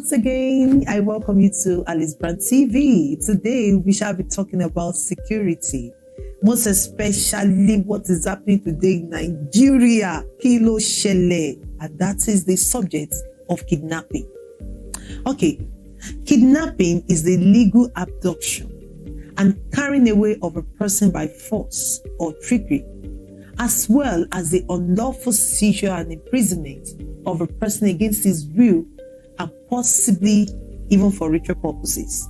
once again, I welcome you to Alice Brand TV. Today, we shall be talking about security, most especially what is happening today in Nigeria, Kilo Shele, and that is the subject of kidnapping. Okay, kidnapping is the legal abduction and carrying away of a person by force or trickery, as well as the unlawful seizure and imprisonment of a person against his will and possibly even for ritual purposes.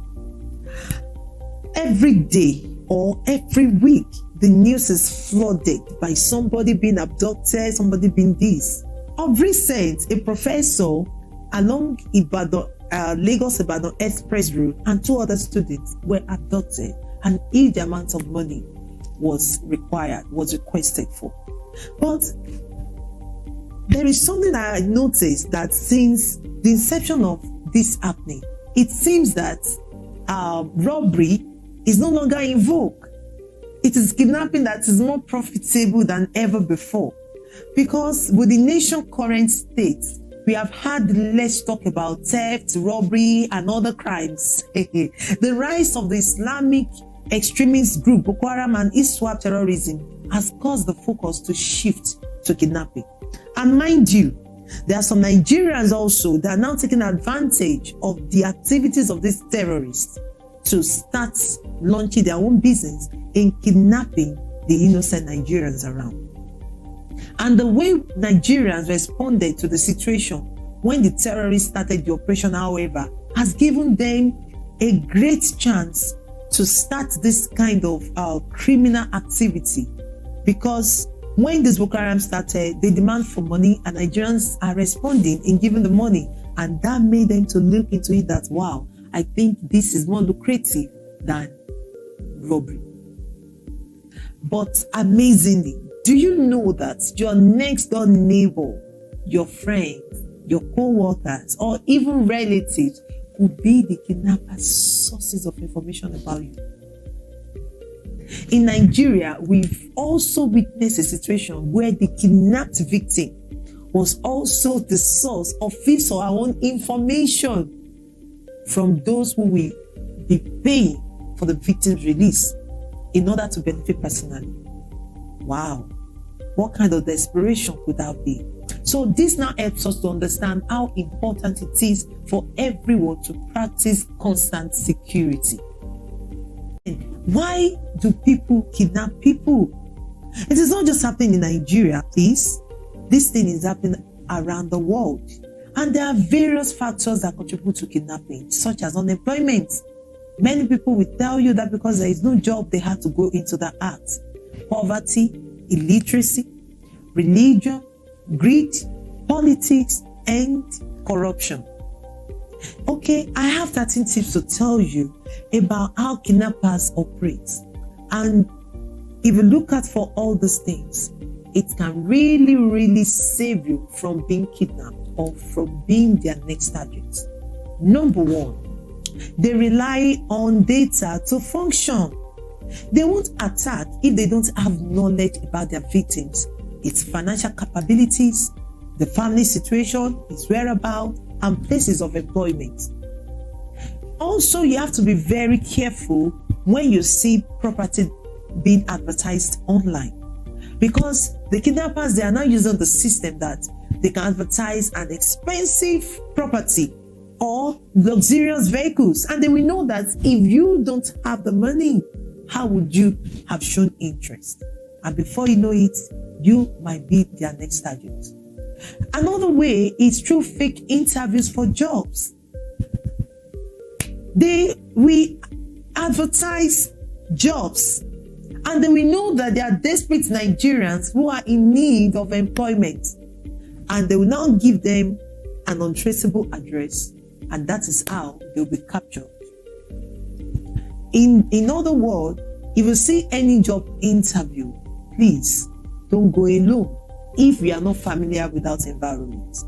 Every day or every week, the news is flooded by somebody being abducted, somebody being this. Of recent, a professor along Lagos-Ibadan Express Route and 2 other students were abducted, and huge amount of money was requested for. But there is something I noticed, that since the inception of this happening, it seems that robbery is no longer in vogue. It is kidnapping that is more profitable than ever before. Because with the nation's current state, we have had less talk about theft, robbery, and other crimes. The rise of the Islamic extremist group Boko Haram and ISWAP terrorism has caused the focus to shift to kidnapping. And mind you, there are some Nigerians also that are now taking advantage of the activities of these terrorists to start launching their own business in kidnapping the innocent Nigerians around. And the way Nigerians responded to the situation when the terrorists started the operation, however, has given them a great chance to start this kind of criminal activity. Because when this Boko Haram started, they demand for money, and Nigerians are responding in giving the money. And that made them to look into it that, wow, I think this is more lucrative than robbery. But amazingly, do you know that your next door neighbor, your friends, your co-workers, or even relatives could be the kidnappers' sources of information about you? In Nigeria, we've also witnessed a situation where the kidnapped victim was also the source of his or her own information from those who will be paying for the victim's release in order to benefit personally. Wow, what kind of desperation could that be? So this now helps us to understand how important it is for everyone to practice constant security. Why do people kidnap people? It is not just happening in Nigeria, please. This thing is happening around the world. And there are various factors that contribute to kidnapping, such as unemployment. Many people will tell you that because there is no job, they have to go into the arts. Poverty, illiteracy, religion, greed, politics, and corruption. Okay, I have 13 tips to tell you about how kidnappers operate. And if you look at for all these things, it can really, really save you from being kidnapped or from being their next target. Number one, they rely on data to function. They won't attack if they don't have knowledge about their victims, its financial capabilities, the family situation, its whereabouts, and places of employment. Also, you have to be very careful when you see property being advertised online, because the kidnappers, they are now using the system that they can advertise an expensive property or luxurious vehicles, and they will know that if you don't have the money, how would you have shown interest? And before you know it, you might be their next target. Another way is through fake interviews for jobs. We advertise jobs, and then we know that there are desperate Nigerians who are in need of employment, and they will now give them an untraceable address, and that is how they'll be captured. In other words, if you see any job interview, please don't go alone if you are not familiar with that environment.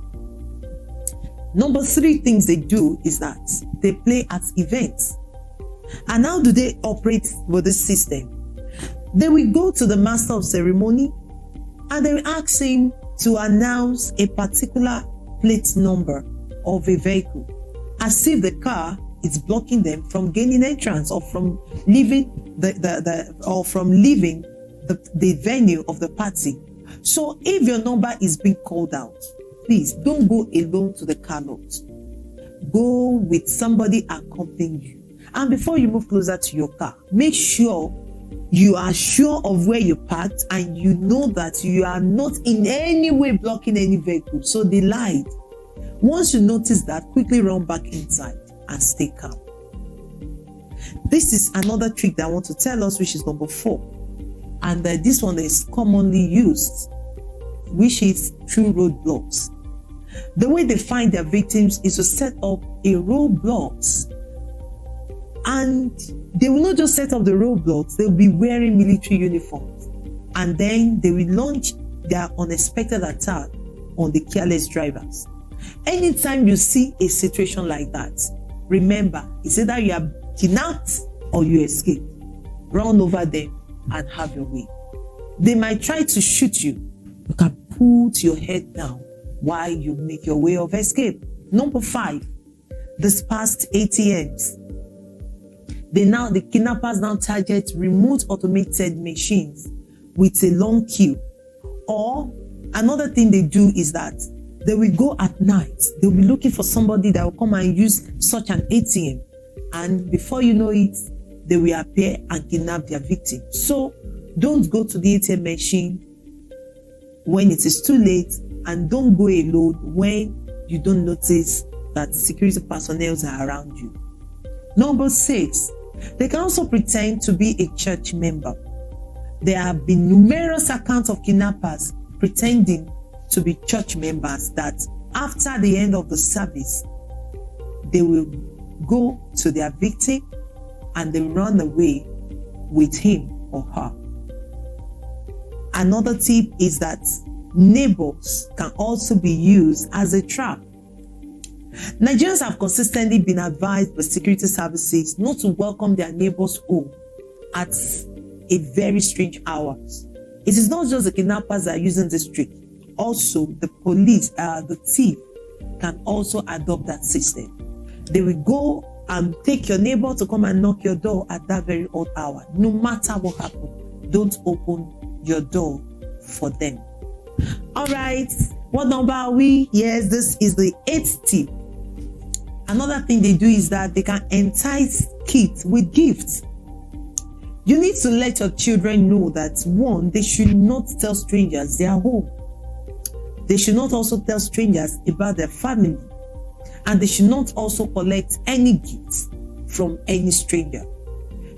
Number 3 things they do is that they play at events. And how do they operate with this system? They will go to the master of ceremony and they will ask him to announce a particular plate number of a vehicle. as if the car is blocking them from gaining entrance or from leaving the venue of the party. So if your number is being called out, please don't go alone to the car lot. Go with somebody accompanying you. And before you move closer to your car, make sure you are sure of where you parked and you know that you are not in any way blocking any vehicle. So they lied. Once you notice that, quickly run back inside and stay calm. This is another trick that I want to tell us, which is number 4. And this one is commonly used, which is through roadblocks. The way they find their victims is to set up a roadblocks. And they will not just set up the roadblocks, they'll be wearing military uniforms. And then they will launch their unexpected attack on the careless drivers. Anytime you see a situation like that, remember, it's either you are kidnapped or you escape. Run over them and have your way. They might try to shoot you. You can put your head down while you make your way of escape. Number 5, dispersed ATMs. The kidnappers now target remote automated machines with a long queue. Or another thing they do is that they will go at night. They'll be looking for somebody that will come and use such an ATM. And before you know it, they will appear and kidnap their victim. So don't go to the ATM machine when it is too late, and don't go alone when you don't notice that security personnel are around you. Number 6, they can also pretend to be a church member. There have been numerous accounts of kidnappers pretending to be church members that after the end of the service, they will go to their victim and they run away with him or her. Another tip is that neighbors can also be used as a trap. Nigerians have consistently been advised by security services not to welcome their neighbors home at a very strange hours. It is not just the kidnappers that are using this trick. Also, the police, the thief can also adopt that system. They will go and take your neighbor to come and knock your door at that very odd hour. No matter what happens, don't open your door for them. All right, what number are we? Yes, this is the 8th tip. Another thing they do is that they can entice kids with gifts. You need to let your children know that, 1, they should not tell strangers their home. They should not also tell strangers about their family. And they should not also collect any gifts from any stranger,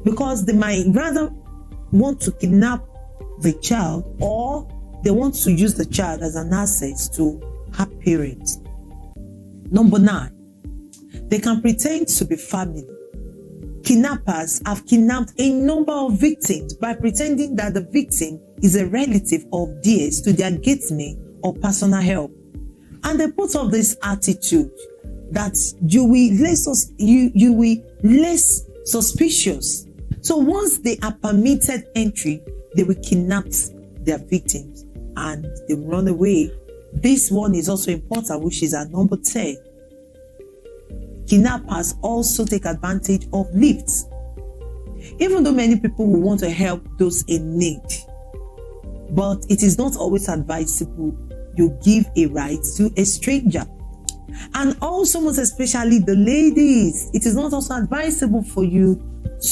because they might rather want to kidnap the child, or they want to use the child as an asset to her parents. Number 9, they can pretend to be family. Kidnappers have kidnapped a number of victims by pretending that the victim is a relative of theirs to their gatesman or personal help. And they put up this attitude that you will less suspicious. So once they are permitted entry, they will kidnap their victims and they will run away. This one is also important, which is at number 10. Kidnappers also take advantage of lifts. Even though many people will want to help those in need, but it is not always advisable you give a ride to a stranger. And also, most especially the ladies, it is not also advisable for you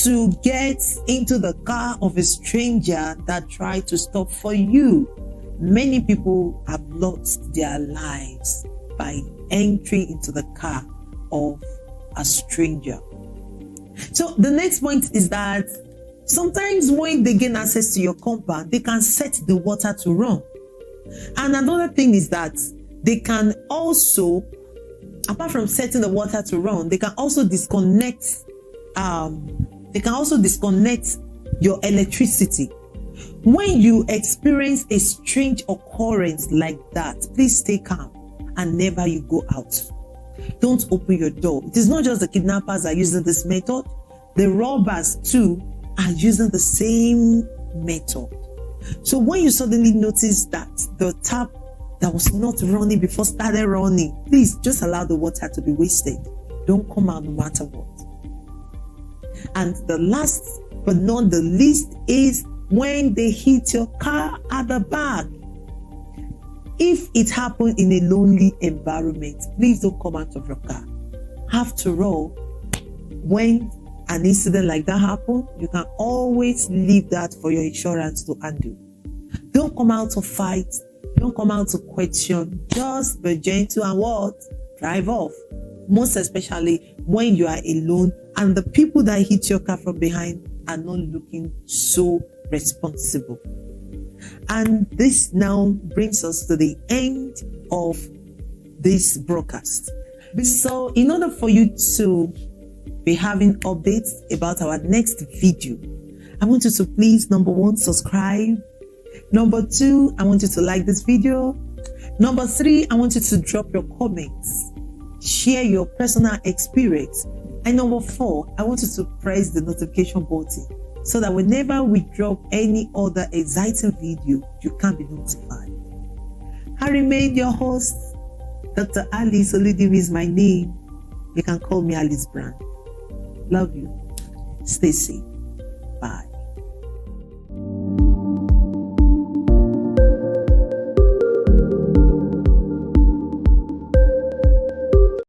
to get into the car of a stranger that tried to stop for you. Many people have lost their lives by entering into the car of a stranger. So the next point is that sometimes when they gain access to your compound, they can set the water to run. And another thing is that they can also, apart from setting the water to run, they can also disconnect your electricity. When you experience a strange occurrence like that, please stay calm and never you go out. Don't open your door. It is not just the kidnappers are using this method. The robbers too are using the same method. So when you suddenly notice that the tap that was not running before started running, please just allow the water to be wasted. don't come out no matter what. And the last but not the least is when they hit your car at the back. If it happened in a lonely environment, please don't come out of your car. After all, when an incident like that happens, you can always leave that for your insurance to handle. Don't come out to fight. Don't come out to question. Just be gentle and what? Drive off. Most especially when you are alone and the people that hit your car from behind are not looking so responsible. And this now brings us to the end of this broadcast. So in order for you to be having updates about our next video, I want you to please, number 1, subscribe. Number 2, I want you to like this video. Number 3, I want you to drop your comments, share your personal experience. And number 4, I want you to press the notification button so that whenever we drop any other exciting video, you can be notified. I remain your host, Dr. Alice Oludim is my name. You can call me Alice Brand. Love you. Stay safe. Bye.